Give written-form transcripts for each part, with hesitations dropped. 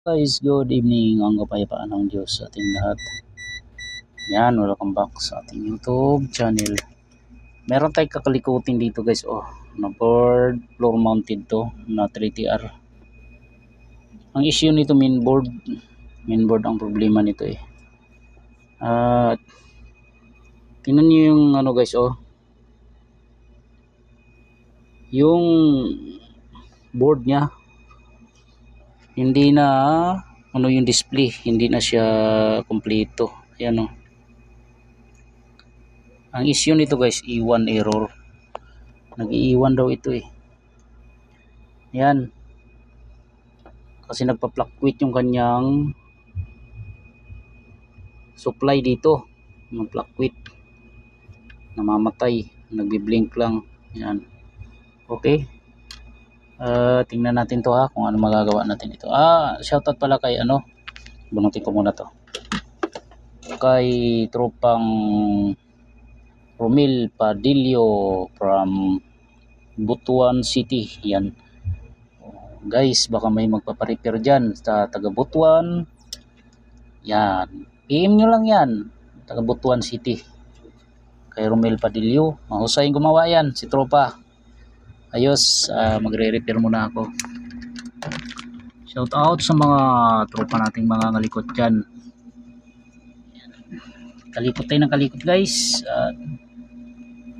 Guys, good evening. Ang kapayapaan ng Diyos sa ating lahat. Yan, welcome back sa ating YouTube channel. Meron tayong kakalikutin dito guys. Na board, floor mounted to na 3TR. Ang issue nito mainboard ang problema nito eh. At tingnan nyo yung ano guys yung board nya hindi na yung display, hindi na siya kompleto. Ayan ang issue nito guys, E1 error. Nag-iiwan daw ito eh. Yan. Kasi nagpa-fluctuate yung kanyang supply dito. Nag-fluctuate. Namamatay. Nagbi-blink lang. Yan. Okay. Tingnan natin to kung ano magagawa natin dito. Shoutout pala kay bunutin ko muna to. Kay tropang Romil Padillo from Butuan City. Yan. Guys, baka may magpaparepair dyan sa taga Butuan. Yan, PM nyo lang yan, taga Butuan City, kay Romel Padillo. Mahusay gumawa yan, si tropa. Ayos, magre-repair muna ako. Shout out sa mga tropa nating mga ngalikot dyan. Kalikot tayo ng kalikot guys.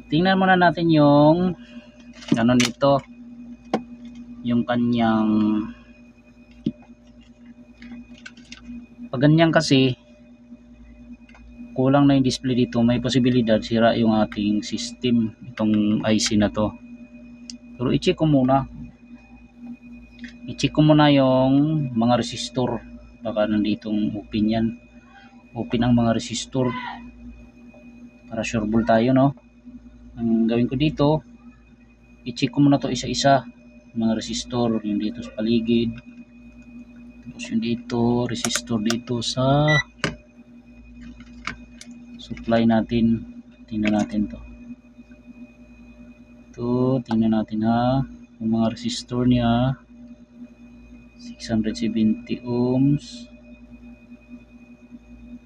Tingnan muna natin yung nito, yung kanyang pag ganyan kasi kulang na yung display dito, may posibilidad sira yung ating system, itong IC na to. Pero i-check ko muna yung mga resistor, baka nanditong open yan, open ang mga resistor, para sureball tayo no. Ang gawin ko dito, i-check ko muna to isa-isa, mga resistor, yung dito sa paligid, tapos yung dito, resistor dito sa supply natin. Tingnan natin to. Tingnan natin yung mga resistor niya. 670 ohms,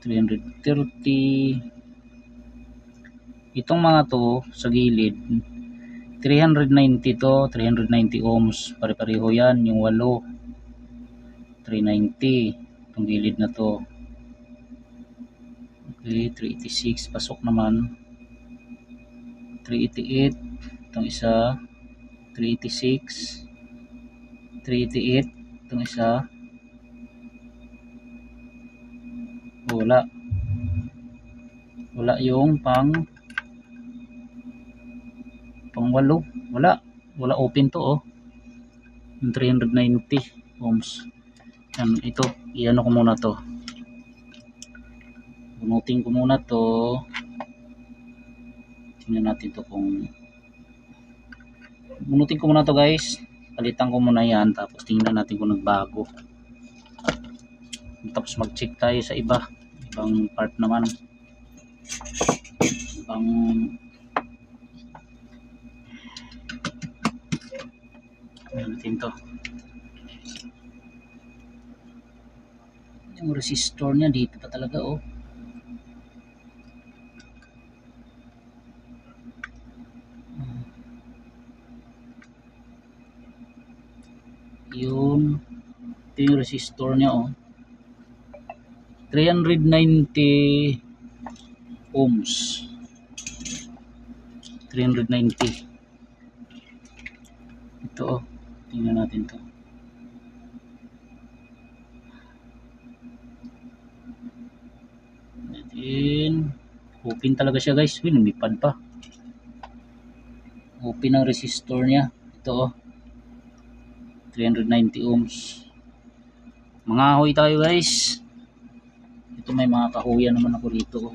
330. Itong mga to sa gilid 390 to, 390 ohms, pare-pareho yan. Yung 8 390, itong gilid na to. Okay, 386 pasok naman. 388 itong isa, 386, 388 itong isa. Wala yung pang 8, wala open to yung 390 ohms. Yan, ito iano ko muna to, bunutin ko muna to. Tingnan natin to kung bunutin ko muna to guys, palitan ko muna yan, tapos tingnan natin kung nagbago, tapos mag check tayo sa ibang part naman, ibang natin to. Yung resistor nya dito pa talaga yun, ito yung resistor nya 390 ohms, 390 ito tingnan natin to. Then open talaga siya guys. Lumipad pa, open ang resistor nya. Ito 390 ohms. Mga ahoy tayo guys. Ito may mga kahuyan naman ako dito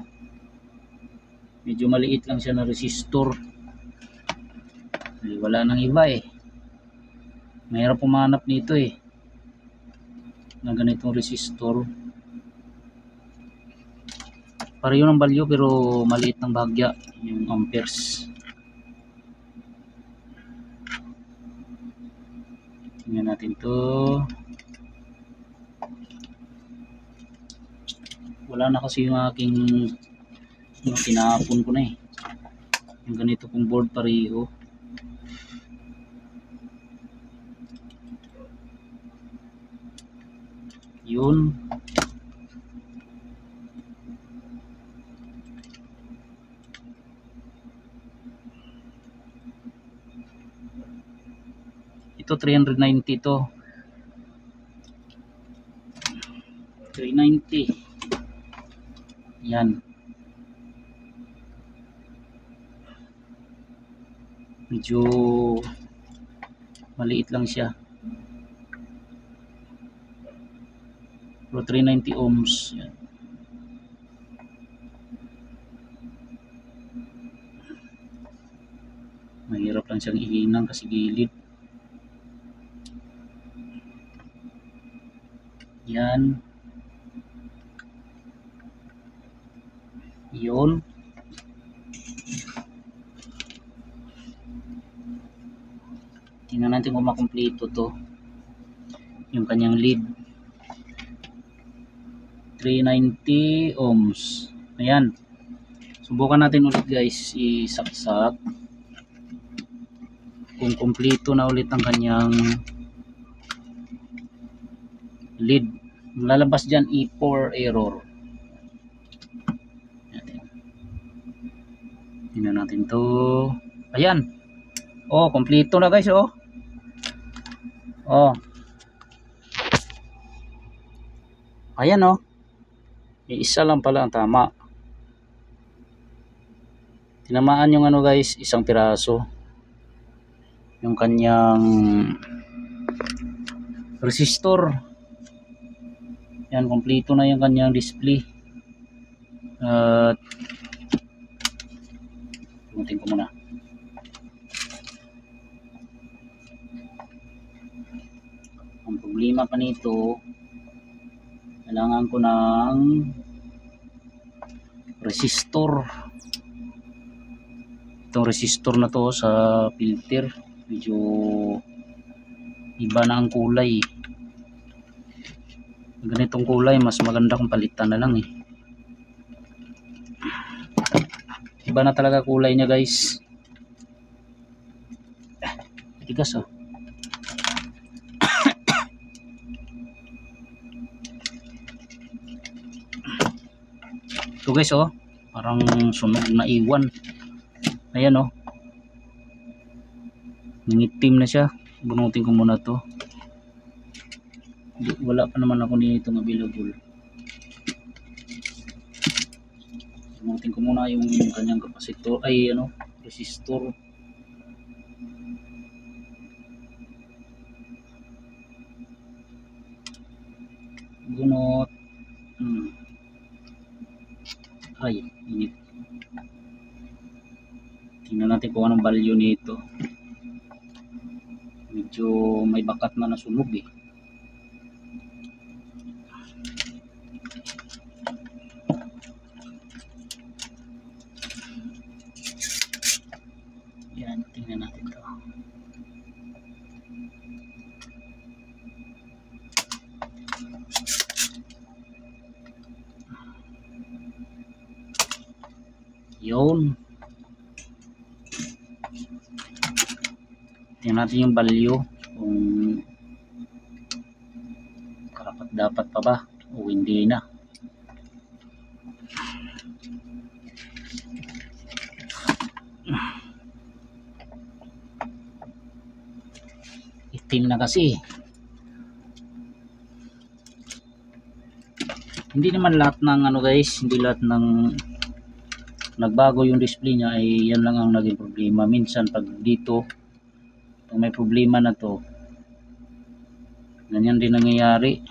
medyo maliit lang siya na resistor. Wala nang iba mahirap pumanap nito na ganitong resistor. Pareho ng value pero maliit ng bahagya yung amperes. Tingnan natin to. Wala na kasi yung aking tinapon ko na eh. Yung ganito kong board pareho. Yun. Ito 390 to. 390. Yan. Medyo maliit lang siya. Pero 390 ohms. Yan. Mahirap lang siyang ihinang kasi gilid. Yan. Yun. Tingnan natin kung makumpleto to. Yung kanyang lead. 390 ohms. Ayan. Subukan natin ulit guys. Isaksak. Kung kumpleto na ulit ang kanyang lead. Lalabas dyan E4 error. Tingnan natin to. Ayan. Oh, kumpleto na guys, oh. Oh. Ayan, oh. Isa lang pala ang tama. Tinamaan yung ano guys, isang piraso. Yung kanyang resistor. Yan, kumpleto na yung kanyang display. At tumutin ko muna. Ang problema pa nito, kailangan ko ng resistor. Itong resistor na to sa filter, medyo iba na ang kulay. Ganitong kulay, mas maganda kung palitan na lang eh. Iba na talaga kulay niya guys. Tigas oh. Ito guys oh, parang sunog na iwan. Ayan oh, nangitim na siya. Bunutin ko muna to. Wala pa naman ako nito available. Bunutin ko muna yung kanyang kapasitor, ay ano, resistor. Bunot. Ay, init. Tingnan natin kung anong value nito. Medyo may bakat na nasunog eh. Yan, tingnan natin to. Yun. Tingnan natin yung value kung karapat dapat pa ba o hindi na. Itim na kasi. Hindi naman lahat ng ano guys, hindi lahat ng nagbago yung display niya ay yan lang ang naging problema. Minsan pag dito pag may problema na to, ganyan din nangyayari.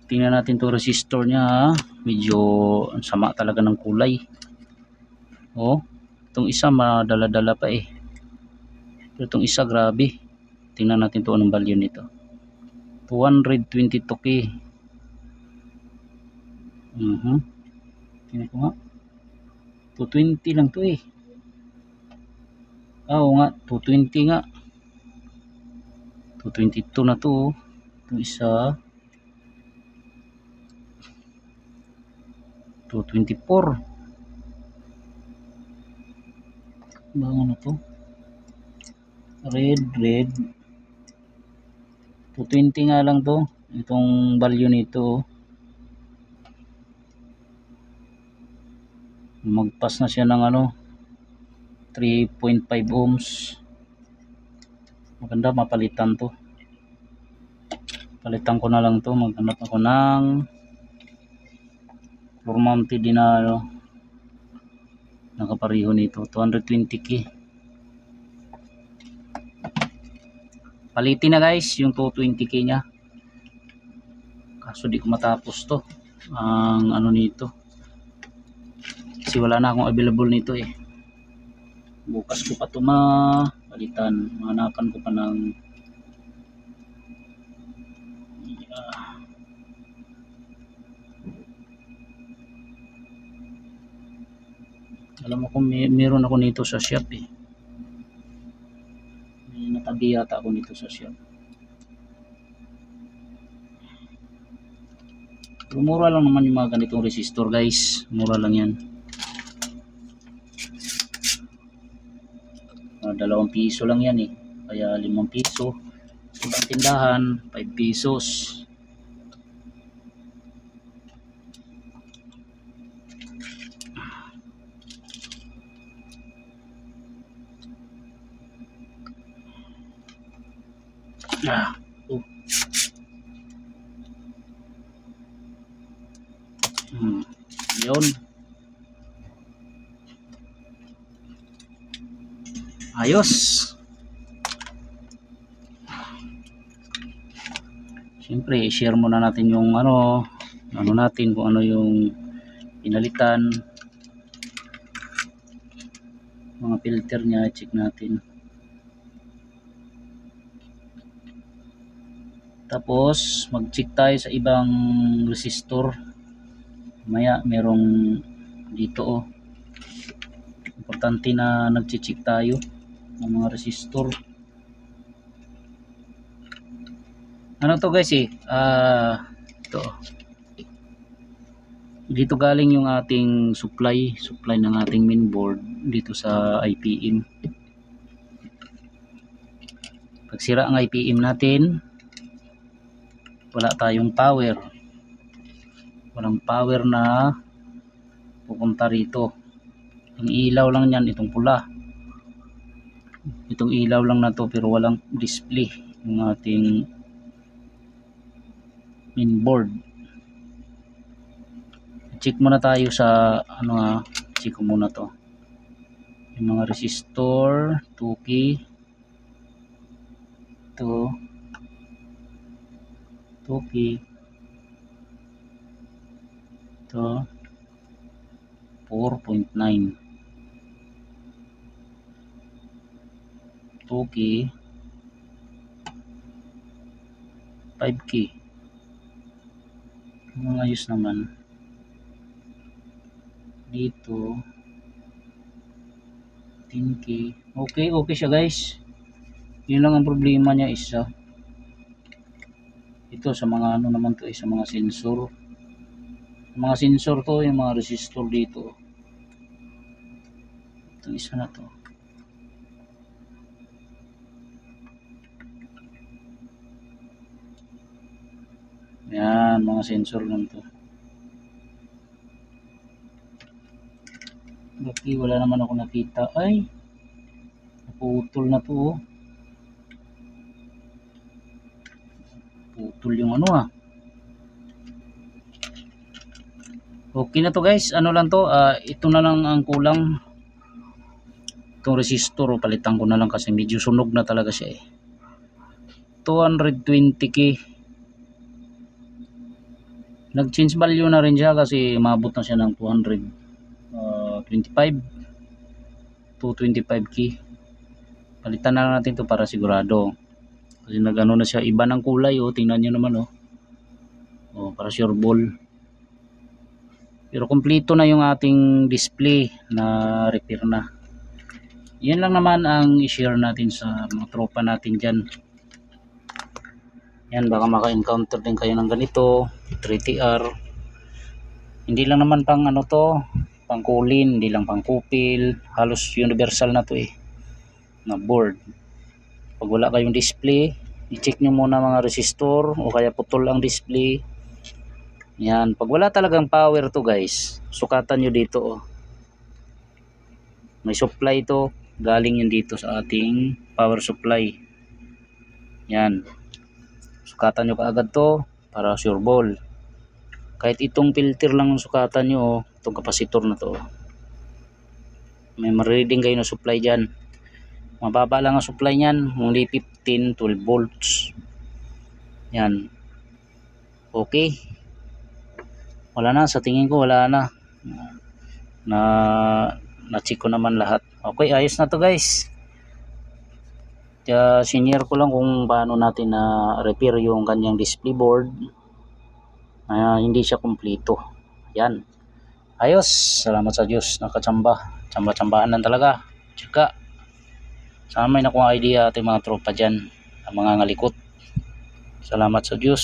Tingnan natin to resistor niya ha. Medyo sama talaga ng kulay. Oh, itong isa madala-dala pa eh. Pero itong isa grabe. Tingnan natin to anong value nito. 222K. Tingnan ko nga. 220 lang to eh. Oo nga, 220 nga. 222 na to. Itong isa. 224. Bang ano to? Red 220 nga lang to. Itong value nito. Magpas na siya ng ano 3.5 ohms. Maganda mapalitan to. Palitan ko na lang to. Maghanap ako ng floor mounted din na ano, nakapareho nito. 220k. Palitin na guys yung 220k nya. Kaso di ko matapos to. Ang ano nito. Kasi wala na akong available nito eh. Bukas ko pa ito mapalitan. Mahanapan ko pa ng alam mo kung meron ako nito sa shop eh. May natabi yata ako nito sa shop. Pero mura lang naman yung mga ganitong resistor guys. Mura lang yan. 2 piso lang yan eh. Kaya 5 piso. Sa ibang tindahan 5 pesos. Oh. Yun. Ayos. Siyempre, i-share muna natin yung ano natin kung ano yung pinalitan. Mga filter niya, check natin. Tapos, mag-check tayo sa ibang resistor. Maya, merong dito oh. Importante na nag-check tayo ng mga resistor. Ano to guys eh? Ito. Dito galing yung ating supply ng ating mainboard dito sa IPM. Pag sira ang IPM natin, wala tayong power. Walang power na pupunta rito. Ang ilaw lang yan, itong pula. Itong ilaw lang na to pero walang display yung ating mainboard. Check muna tayo sa ano check ko muna to. Yung mga resistor, 2K. Ito. 2K. Ito. 4.9. 2K. 5K. Ayos naman. Dito 10K. Okay siya guys. Yun lang ang problema niya isa. Ito sa mga ano naman to, sa mga sensor. Sa mga sensor to, yung mga resistor dito. Ito isa na to. Yan, mga sensor lang to. Okay, wala naman ako nakita. Ay, naputol na to. Putol yung ano Okay na to guys. Ano lang to, ito na lang ang kulang. Itong resistor, palitan ko na lang kasi medyo sunog na talaga siya eh. 220k. Nag-change value na rin siya kasi maabot na siya ng 225k. Palitan na lang natin to para sigurado. Kasi nagano na siya, iba ng kulay tingnan niyo naman para sure ball. Pero kumpleto na yung ating display na repair na. Yan lang naman ang i-share natin sa mga tropa natin dyan. Yan, baka maka-encounter din kayo ng ganito 3TR. Hindi lang naman pang ano to, pang kulin, hindi lang pang kupil, halos universal na to na board. Pag wala kayong display, i-check nyo muna mga resistor o kaya putol ang display. Yan, pag wala talagang power to guys, sukatan nyo dito may supply to, galing yun dito sa ating power supply. Yan, sukatan nyo kaagad to para sure ball. Kahit itong filter lang sukatan nyo, itong kapasitor na to, may ma-reading kayo na supply dyan. Mababa lang ang supply nyan, only 15-12 volts. Yan, okay, wala na, sa tingin ko wala na, na-check ko naman lahat. Okay, ayos na to guys. Kaya senior ko lang kung paano natin na repair yung kanyang display board. Hindi siya kumpleto. Yan, ayos, salamat sa Diyos, nakatsamba, tsamba-tsambahan lang talaga. Tsaka sana may nakuha idea ating mga tropa dyan, ang mga ngalikot. Salamat sa Diyos.